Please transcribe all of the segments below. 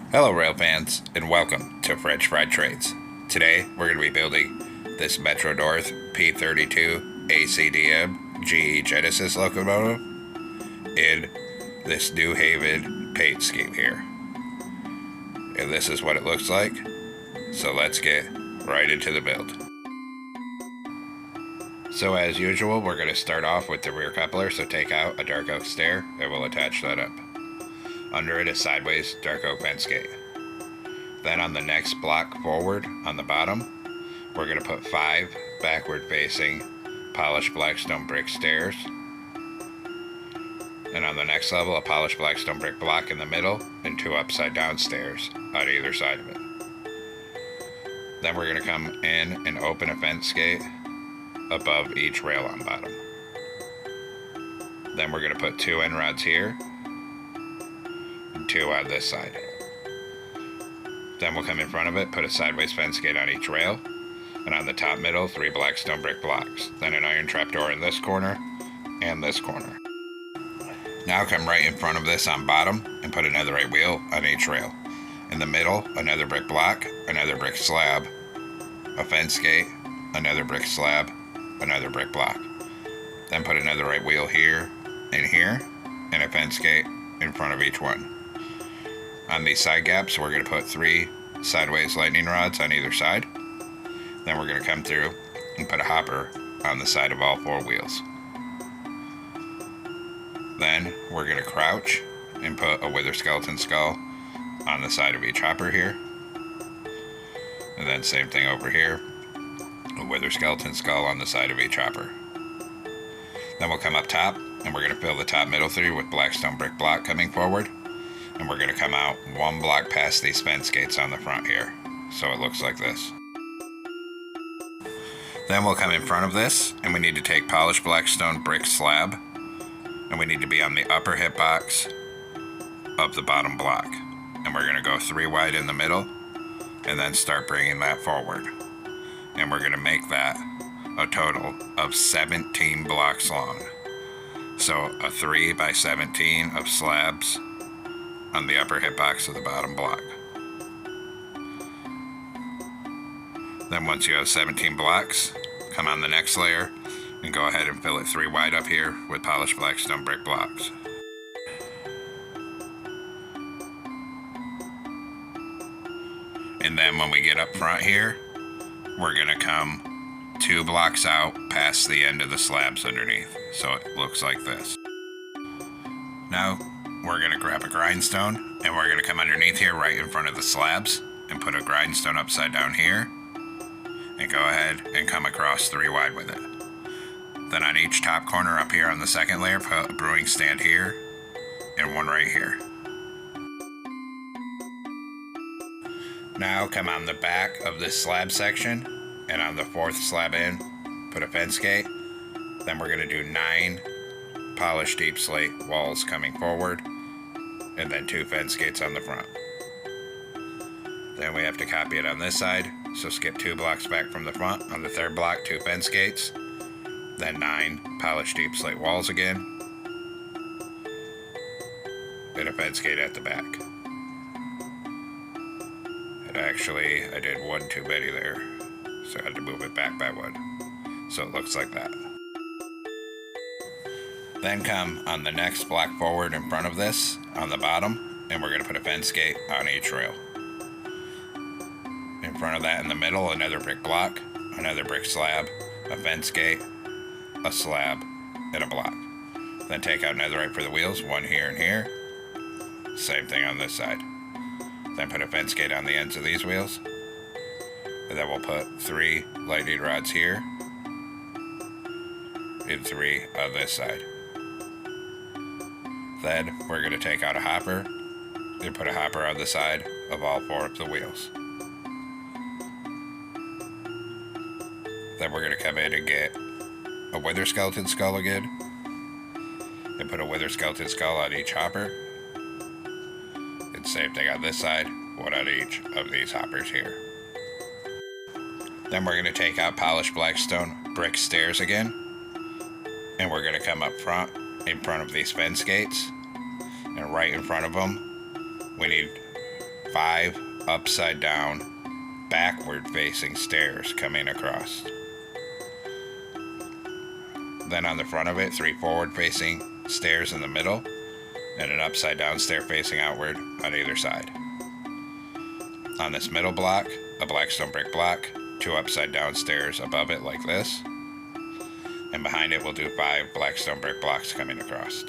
Hello rail fans, and welcome to French Fried Trades. Today we're going to be building this Metro North P32AC-DM GE Genesis locomotive in this New Haven paint scheme here. And this is what it looks like, so let's get right into the build. So as usual, we're going to start off with the rear coupler, so take out a dark oak stair and we'll attach that up. Under it is sideways dark oak fence gate. Then on the next block forward on the bottom, we're going to put 5 backward facing polished blackstone brick stairs. And on the next level, a polished blackstone brick block in the middle and 2 upside down stairs on either side of it. Then we're going to come in and open a fence gate above each rail on bottom. Then we're going to put 2 end rods here and 2 on this side. Then we'll come in front of it, put a sideways fence gate on each rail, and on the top middle, 3 blackstone brick blocks. Then an iron trapdoor in this corner and this corner. Now come right in front of this on bottom and put another right wheel on each rail. In the middle, another brick block, another brick slab, a fence gate, another brick slab, another brick block. Then put another right wheel here, and a fence gate in front of each one. On these side gaps, we're going to put 3 sideways lightning rods on either side. Then we're going to come through and put a hopper on the side of all 4 wheels. Then we're going to crouch and put a wither skeleton skull on the side of each hopper here. And then same thing over here, a wither skeleton skull on the side of each hopper. Then we'll come up top and we're going to fill the top middle 3 with blackstone brick block coming forward. And we're going to come out 1 block past these fence gates on the front here. So it looks like this. Then we'll come in front of this and we need to take polished blackstone brick slab. And we need to be on the upper hip box of the bottom block. And we're going to go 3 wide in the middle and then start bringing that forward. And we're going to make that a total of 17 blocks long. So a 3 by 17 of slabs on the upper hip box of the bottom block. Then once you have 17 blocks, come on the next layer and go ahead and fill it 3 wide up here with polished blackstone brick blocks. And then when we get up front here, we're going to come 2 blocks out past the end of the slabs underneath. So it looks like this. Now we're going to grab a grindstone and we're going to come underneath here right in front of the slabs and put a grindstone upside down here and go ahead and come across 3 wide with it. Then on each top corner up here on the second layer, put a brewing stand here and 1 right here. Now come on the back of this slab section and on the 4th slab in, put a fence gate. Then we're going to do 9 polished deep slate walls coming forward and then 2 fence gates on the front. Then we have to copy it on this side, so skip 2 blocks back from the front. On the 3rd block, 2 fence gates, then 9 polished deep slate walls again, and a fence gate at the back. And actually, I did 1 too many there, so I had to move it back by 1. So it looks like that. Then come on the next block forward in front of this on the bottom, and we're going to put a fence gate on each rail. In front of that in the middle, another brick block, another brick slab, a fence gate, a slab, and a block. Then take out netherite for the wheels, 1 here and here. Same thing on this side. Then put a fence gate on the ends of these wheels. And then we'll put 3 lightning rods here and 3 on this side. Then we're going to take out a hopper and put a hopper on the side of all 4 of the wheels. Then we're going to come in and get a wither skeleton skull again and put a wither skeleton skull on each hopper. And same thing on this side, 1 on each of these hoppers here. Then we're going to take out polished blackstone brick stairs again, and we're going to come up front in front of these fence gates, and right in front of them we need 5 upside down, backward facing stairs coming across. Then on the front of it, 3 forward facing stairs in the middle, and an upside down stair facing outward on either side. On this middle block, a black stone brick block, 2 upside down stairs above it like this, and behind it we'll do 5 black stone brick blocks coming across.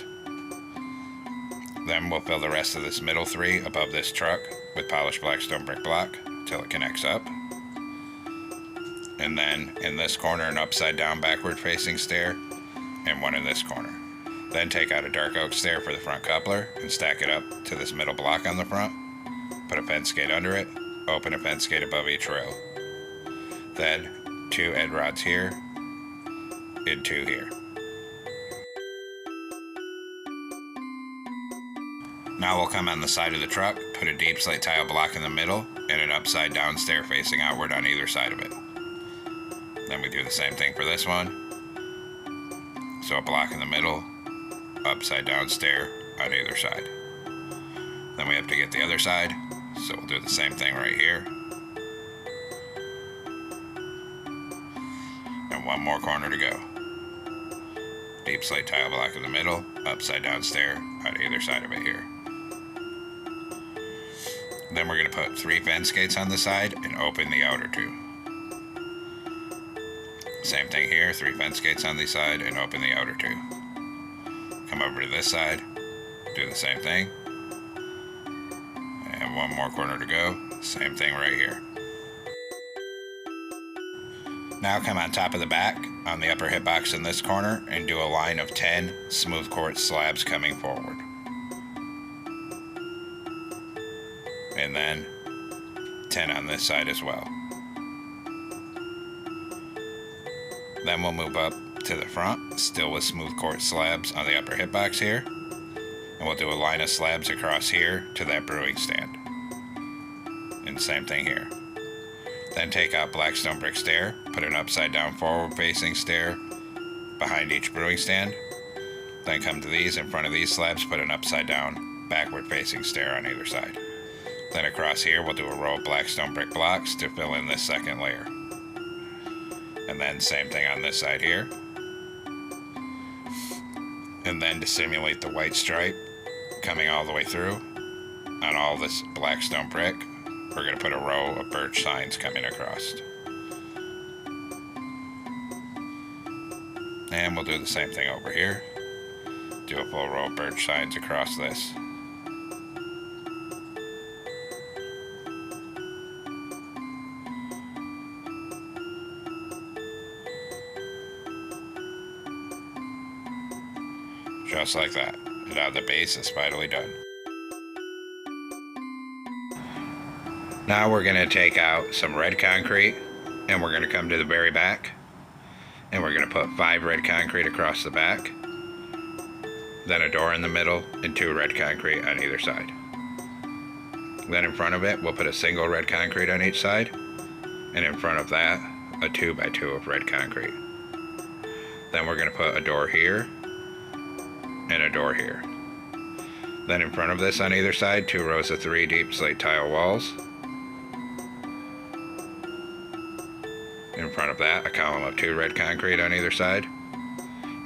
Then we'll fill the rest of this middle 3 above this truck with polished black stone brick block till it connects up. And then in this corner, an upside down backward facing stair, and one in this corner. Then take out a dark oak stair for the front coupler and stack it up to this middle block on the front. Put a fence gate under it, open a fence gate above each rail. Then 2 end rods here and 2 here. Now we'll come on the side of the truck, put a deep slate tile block in the middle, and an upside down stair facing outward on either side of it. Then we do the same thing for this one. So a block in the middle, upside down stair on either side. Then we have to get the other side, so we'll do the same thing right here. And one more corner to go. Deep slate tile block in the middle, upside down stair on either side of it here. Then we're going to put 3 fence gates on the side and open the outer 2. Same thing here, 3 fence gates on the side and open the outer 2. Come over to this side, do the same thing. And one more corner to go, same thing right here. Now come on top of the back, on the upper hitbox in this corner, and do a line of 10 smooth quartz slabs coming forward. And then 10 on this side as well. Then we'll move up to the front, still with smooth quartz slabs on the upper hitbox here. And we'll do a line of slabs across here to that brewing stand. And same thing here. Then take out black stone brick stair, put an upside down forward facing stair behind each brewing stand. Then come to these, in front of these slabs, put an upside down backward facing stair on either side. Then across here we'll do a row of black stone brick blocks to fill in this second layer. And then same thing on this side here. And then to simulate the white stripe coming all the way through on all this black stone brick, we're going to put a row of birch signs coming across. And we'll do the same thing over here. Do a full row of birch signs across this. Just like that. And now the base is finally done. Now we're going to take out some red concrete, and we're going to come to the very back, and we're going to put 5 red concrete across the back, then a door in the middle, and 2 red concrete on either side. Then in front of it, we'll put a single red concrete on each side, and in front of that, a 2x2 of red concrete. Then we're going to put a door here, and a door here. Then in front of this on either side, 2 rows of 3 deep slate tile walls. In front of that, a column of 2 red concrete on either side.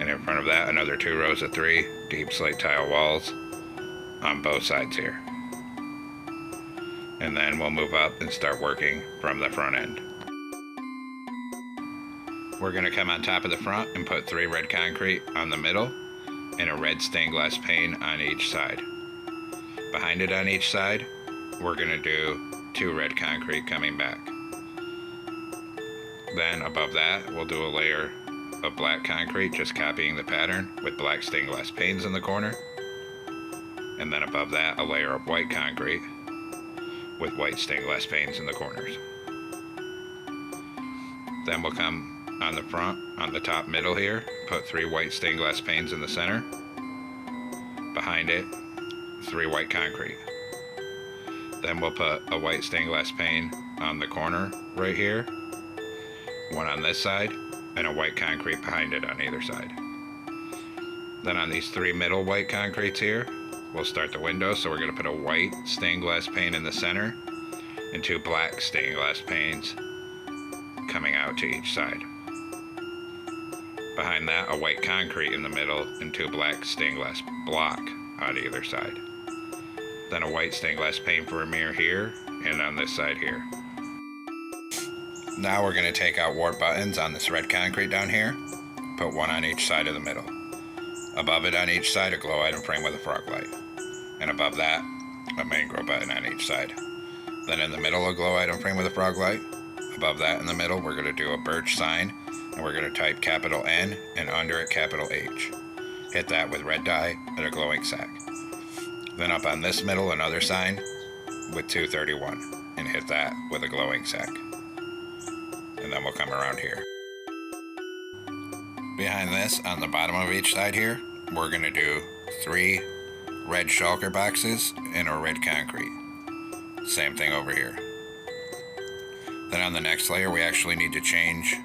And in front of that, another 2 rows of 3 deep slate tile walls on both sides here. And then we'll move up and start working from the front end. We're going to come on top of the front and put 3 red concrete on the middle and a red stained glass pane on each side. Behind it on each side, we're going to do 2 red concrete coming back. Then above that, we'll do a layer of black concrete, just copying the pattern with black stained glass panes in the corner. And then above that, a layer of white concrete with white stained glass panes in the corners. Then we'll come on the front, on the top middle here, put 3 white stained glass panes in the center. Behind it, 3 white concrete. Then we'll put a white stained glass pane on the corner right here, 1 on this side, and a white concrete behind it on either side. Then on these 3 middle white concretes here, we'll start the window. So we're going to put a white stained glass pane in the center and 2 black stained glass panes coming out to each side. Behind that, a white concrete in the middle and 2 black stained glass block on either side. Then a white stained glass pane for a mirror here and on this side here. Now we're going to take out wart buttons on this red concrete down here. Put 1 on each side of the middle. Above it on each side, a glow item frame with a frog light. And above that, a main grow button on each side. Then in the middle, a glow item frame with a frog light. Above that in the middle, we're going to do a birch sign, and we're going to type capital N and under it capital H. Hit that with red dye and a glowing sack. Then up on this middle, another sign with 231, and hit that with a glowing sack. And then we'll come around here. Behind this, on the bottom of each side here, we're going to do 3 red shulker boxes in a red concrete. Same thing over here. Then on the next layer, we actually need to change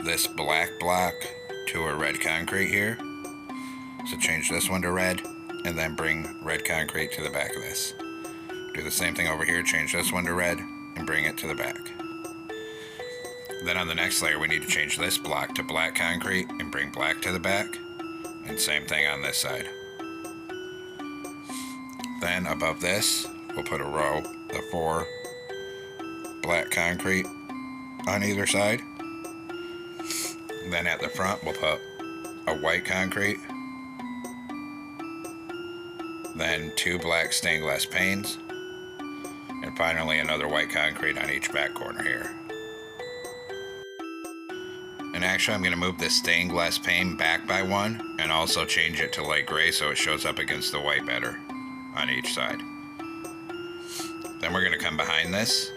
this black block to a red concrete here. So change this one to red, and then bring red concrete to the back of this. Do the same thing over here, change this one to red, and bring it to the back. Then on the next layer, we need to change this block to black concrete and bring black to the back. And same thing on this side. Then above this, we'll put a row of 4 black concrete on either side. Then at the front, we'll put a white concrete. Then 2 black stained glass panes. And finally, another white concrete on each back corner here. And actually, I'm going to move this stained glass pane back by 1 and also change it to light gray so it shows up against the white better on each side. Then we're going to come behind this.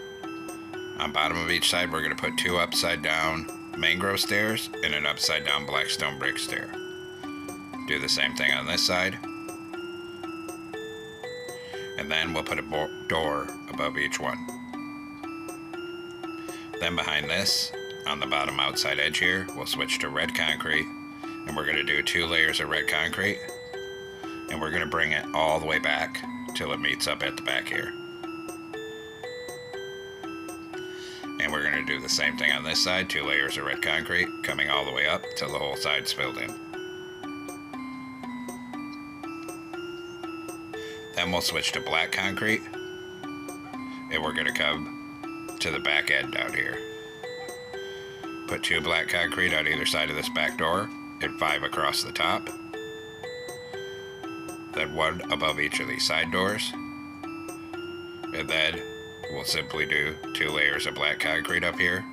On bottom of each side, we're going to put 2 upside down mangrove stairs and an upside down black stone brick stair. Do the same thing on this side. And then we'll put a door above each one. Then behind this, on the bottom outside edge here, we'll switch to red concrete, and we're going to do 2 layers of red concrete, and we're going to bring it all the way back till it meets up at the back here. And we're going to do the same thing on this side, 2 layers of red concrete, coming all the way up till the whole side's filled in. Then we'll switch to black concrete, and we're going to come to the back end down here. Put 2 black concrete on either side of this back door, and 5 across the top. Then 1 above each of these side doors. And then we'll simply do 2 layers of black concrete up here,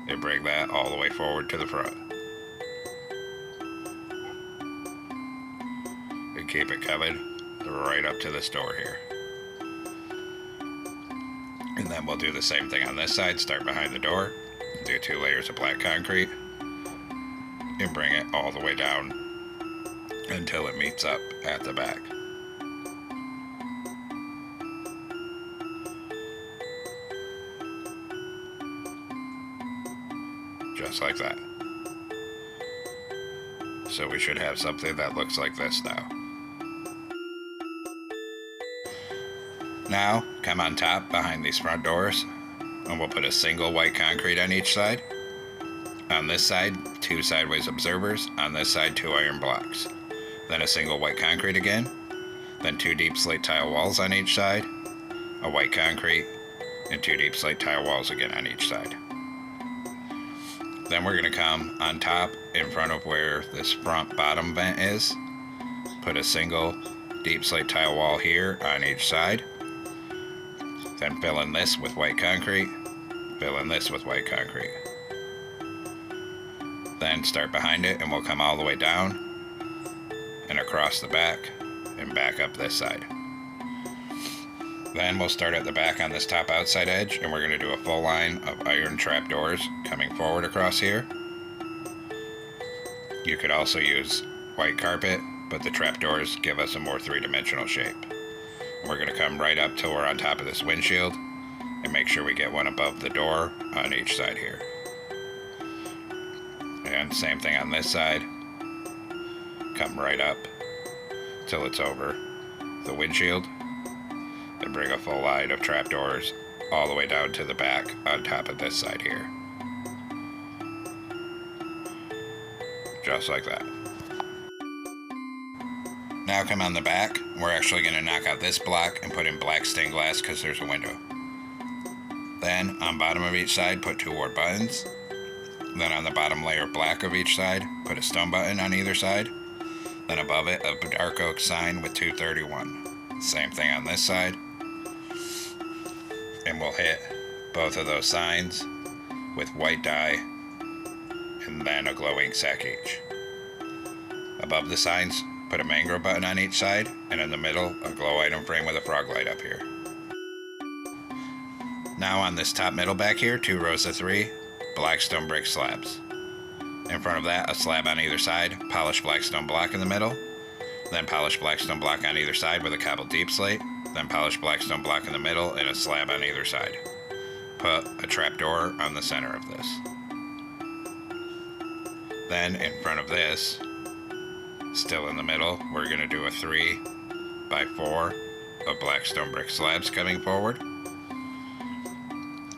and bring that all the way forward to the front. And keep it coming right up to this door here. And then we'll do the same thing on this side, start behind the door. Do 2 layers of black concrete and bring it all the way down until it meets up at the back. Just like that. So we should have something that looks like this now. Now, come on top behind these front doors, and we'll put a single white concrete on each side. On this side, 2 sideways observers. On this side, 2 iron blocks. Then a single white concrete again. Then 2 deep slate tile walls on each side. A white concrete. And 2 deep slate tile walls again on each side. Then we're going to come on top in front of where this front bottom vent is. Put a single deep slate tile wall here on each side. Then fill in this with white concrete, fill in this with white concrete. Then start behind it and we'll come all the way down and across the back and back up this side. Then we'll start at the back on this top outside edge, and we're going to do a full line of iron trap doors coming forward across here. You could also use white carpet, but the trap doors give us a more 3-dimensional shape. We're going to come right up till we're on top of this windshield and make sure we get one above the door on each side here. And same thing on this side. Come right up till it's over the windshield, and bring a full line of trapdoors all the way down to the back on top of this side here. Just like that. Now come on the back. We're actually going to knock out this block and put in black stained glass because there's a window. Then on bottom of each side, put 2 wart buttons. Then on the bottom layer of black of each side, put a stone button on either side. Then above it, a dark oak sign with 231. Same thing on this side. And we'll hit both of those signs with white dye and then a glow ink sac each. Above the signs, put a mangrove button on each side, and in the middle, a glow item frame with a frog light up here. Now on this top middle back here, 2 rows of 3 black stone brick slabs. In front of that, a slab on either side, polished black stone block in the middle, then polished black stone block on either side with a cobbled deep slate, then polished black stone block in the middle and a slab on either side. Put a trapdoor on the center of this. Then in front of this, still in the middle, we're going to do a 3 by 4 of black stone brick slabs coming forward.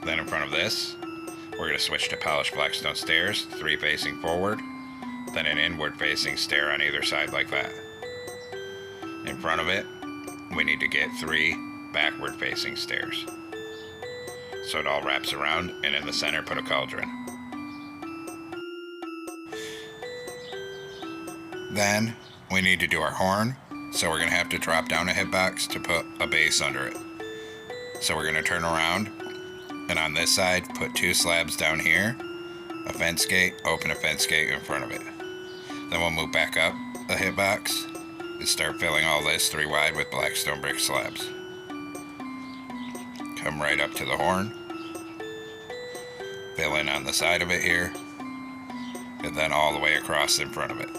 Then in front of this, we're going to switch to polished black stone stairs, 3 facing forward, then an inward facing stair on either side like that. In front of it, we need to get 3 backward facing stairs. So it all wraps around, and in the center put a cauldron. Then we need to do our horn, so we're going to have to drop down a hitbox to put a base under it. So we're going to turn around, and on this side put 2 slabs down here, a fence gate, open a fence gate in front of it. Then we'll move back up a hitbox and start filling all this 3 wide with black stone brick slabs. Come right up to the horn, fill in on the side of it here, and then all the way across in front of it.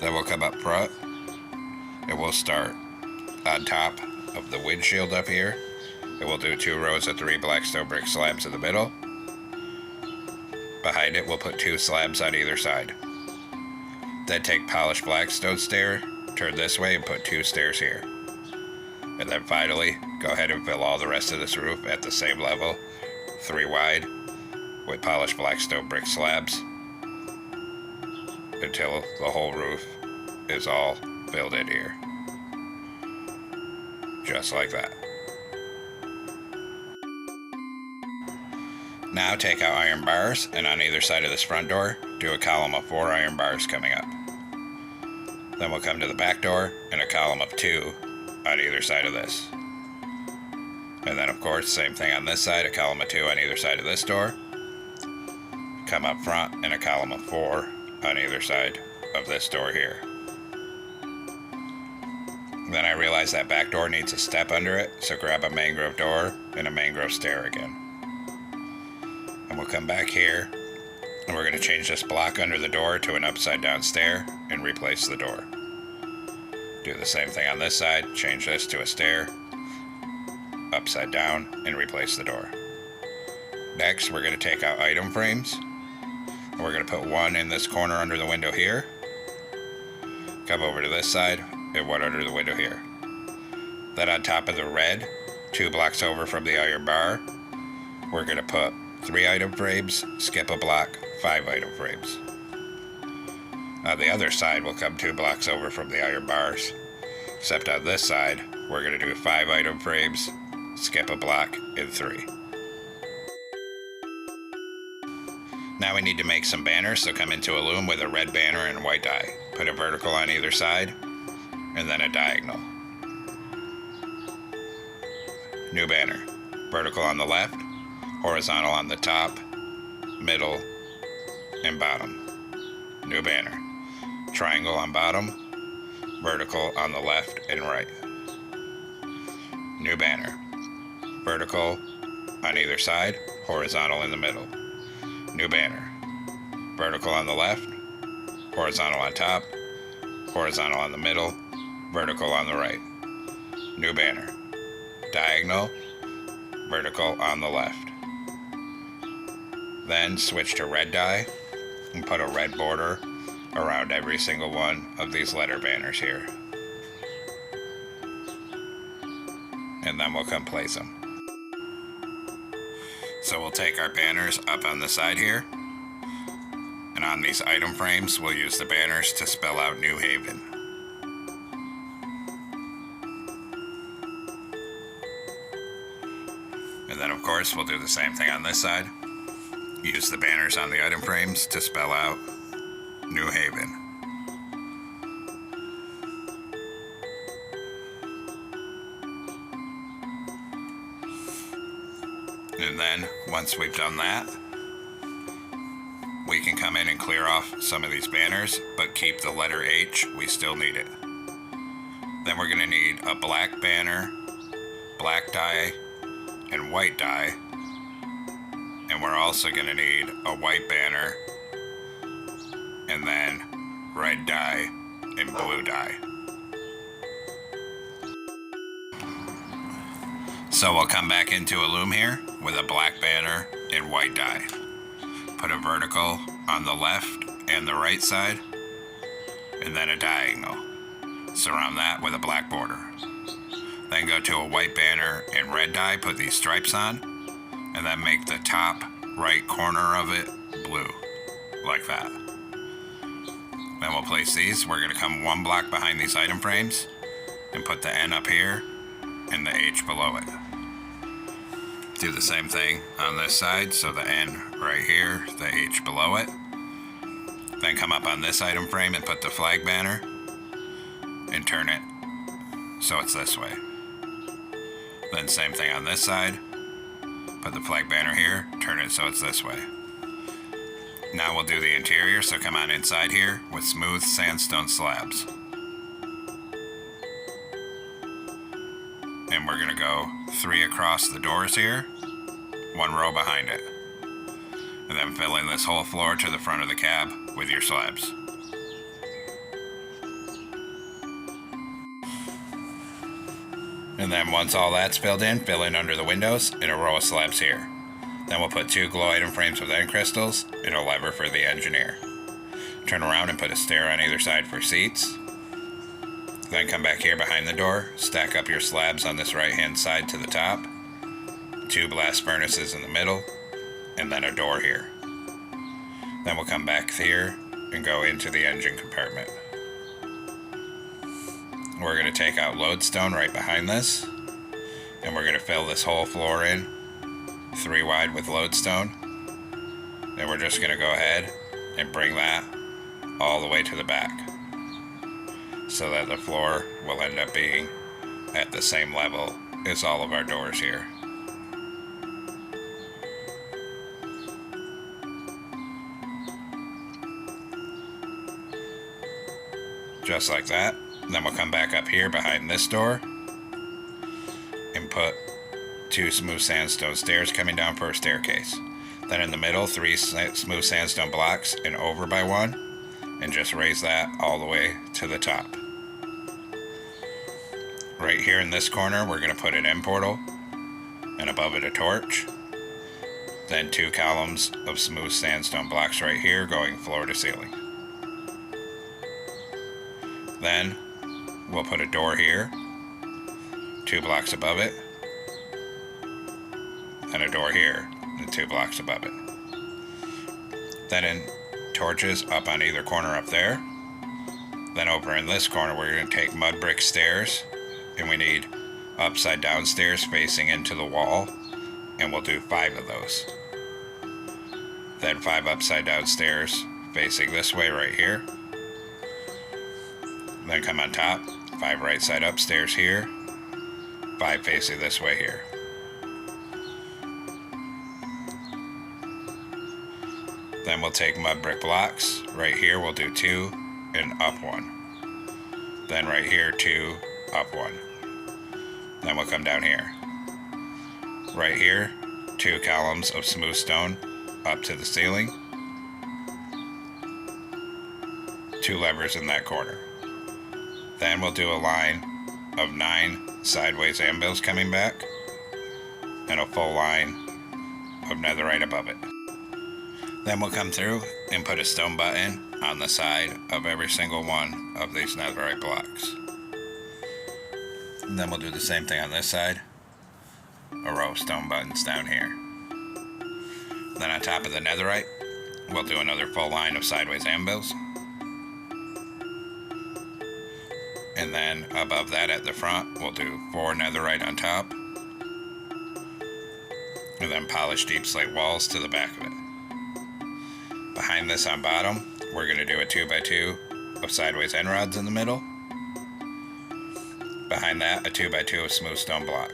Then we'll come up front, and we'll start on top of the windshield up here, and we'll do 2 rows of 3 black stone brick slabs in the middle. Behind it, we'll put 2 slabs on either side. Then take polished black stone stair, turn this way, and put 2 stairs here. And then finally, go ahead and fill all the rest of this roof at the same level, 3 wide, with polished black stone brick slabs, until the whole roof is all filled in here. Just like that. Now take out iron bars, and on either side of this front door, do a column of 4 iron bars coming up. Then we'll come to the back door, and a column of 2 on either side of this. And then of course, same thing on this side, a column of 2 on either side of this door. Come up front, and a column of 4 on either side of this door here. Then I realized that back door needs a step under it, so grab a mangrove door and a mangrove stair again. And we'll come back here, and we're going to change this block under the door to an upside down stair and replace the door. Do the same thing on this side, change this to a stair, upside down, and replace the door. Next, we're going to take out item frames. And we're going to put 1 in this corner under the window here. Come over to this side, and 1 under the window here. Then on top of the red, 2 blocks over from the iron bar, we're going to put 3 item frames, skip a block, 5 item frames. On the other side, we'll come 2 blocks over from the iron bars. Except on this side, we're going to do 5 item frames, skip a block, and 3. Now we need to make some banners, so come into a loom with a red banner and white dye. Put a vertical on either side, and then a diagonal. New banner. Vertical on the left, horizontal on the top, middle, and bottom. New banner. Triangle on bottom, vertical on the left and right. New banner. Vertical on either side, horizontal in the middle. New banner. Vertical on the left, horizontal on top, horizontal on the middle, vertical on the right. New banner. Diagonal, vertical on the left. Then switch to red dye and put a red border around every single one of these letter banners here. And then we'll come place them. So we'll take our banners up on the side here, and on these item frames we'll use the banners to spell out New Haven. And then of course we'll do the same thing on this side. Use the banners on the item frames to spell out New Haven. And then once we've done that, we can come in and clear off some of these banners, but keep the letter H, we still need it. Then we're going to need a black banner, black dye, and white dye. And we're also going to need a white banner, and then red dye and blue dye. So we'll come back into a loom here with a black banner and white dye. Put a vertical on the left and the right side, and then a diagonal. Surround that with a black border. Then go to a white banner and red dye, put these stripes on, and then make the top right corner of it blue, like that. Then we'll place these. We're going to come one block behind these item frames and put the N up here and the H below it. Do the same thing on this side, so the N right here, the H below it. Then come up on this item frame and put the flag banner and turn it so it's this way. Then same thing on this side. Put the flag banner here, turn it so it's this way. Now we'll do the interior, so come on inside here with smooth sandstone slabs. And we're gonna go 3 across the doors here, 1 row behind it. And then fill in this whole floor to the front of the cab with your slabs. And then once all that's filled in, fill in under the windows in a row of slabs here. Then we'll put 2 glow item frames with end crystals and a lever for the engineer. Turn around and put a stair on either side for seats. Then come back here behind the door, stack up your slabs on this right hand side to the top, 2 blast furnaces in the middle, and then a door here. Then we'll come back here and go into the engine compartment. We're going to take out lodestone right behind this, and we're going to fill this whole floor in 3 wide with lodestone. Then we're just going to go ahead and bring that all the way to the back, so that the floor will end up being at the same level as all of our doors here. Just like that. Then we'll come back up here behind this door and put 2 smooth sandstone stairs coming down for a staircase. Then in the middle, 3 smooth sandstone blocks and over by 1, and just raise that all the way to the top. Right here in this corner, we're going to put an end portal, and above it a torch. Then 2 columns of smooth sandstone blocks right here going floor to ceiling. Then we'll put a door here, 2 blocks above it, and a door here, and 2 blocks above it. Then in torches up on either corner up there. Then over in this corner, we're going to take mud brick stairs, and we need upside down stairs facing into the wall, and we'll do 5 of those. Then 5 upside down stairs facing this way right here. Then come on top, 5 right side up stairs here, 5 facing this way here. Then we'll take mud brick blocks. Right here we'll do 2 and up 1. Then right here 2, up 1. Then we'll come down here. Right here, 2 columns of smooth stone up to the ceiling. 2 levers in that corner. Then we'll do a line of 9 sideways anvils coming back, and a full line of netherite above it. Then we'll come through and put a stone button on the side of every single one of these netherite blocks. And then we'll do the same thing on this side. A row of stone buttons down here. Then on top of the netherite, we'll do another full line of sideways anvils. And then above that at the front, we'll do 4 netherite on top. And then polish deep slate walls to the back of it. Behind this on bottom, we're going to do a 2x2 of sideways end rods in the middle. Behind that, a 2x2 of smooth stone block.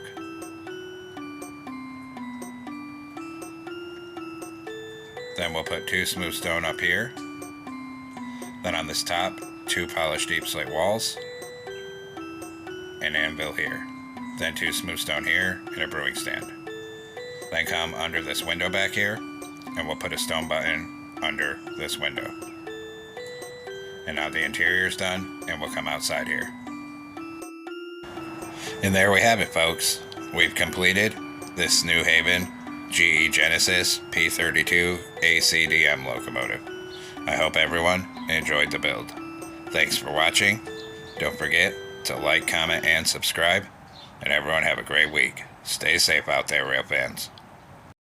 Then we'll put 2 smooth stone up here. Then on this top, 2 polished deep slate walls. An anvil here. Then 2 smooth stone here and a brewing stand. Then come under this window back here, and we'll put a stone button under this window. And now the interior's done, and we'll come outside here. And there we have it, folks. We've completed this New Haven GE Genesis P32AC-DM locomotive. I hope everyone enjoyed the build. Thanks for watching. Don't forget to like, comment, and subscribe. And everyone have a great week. Stay safe out there, rail fans.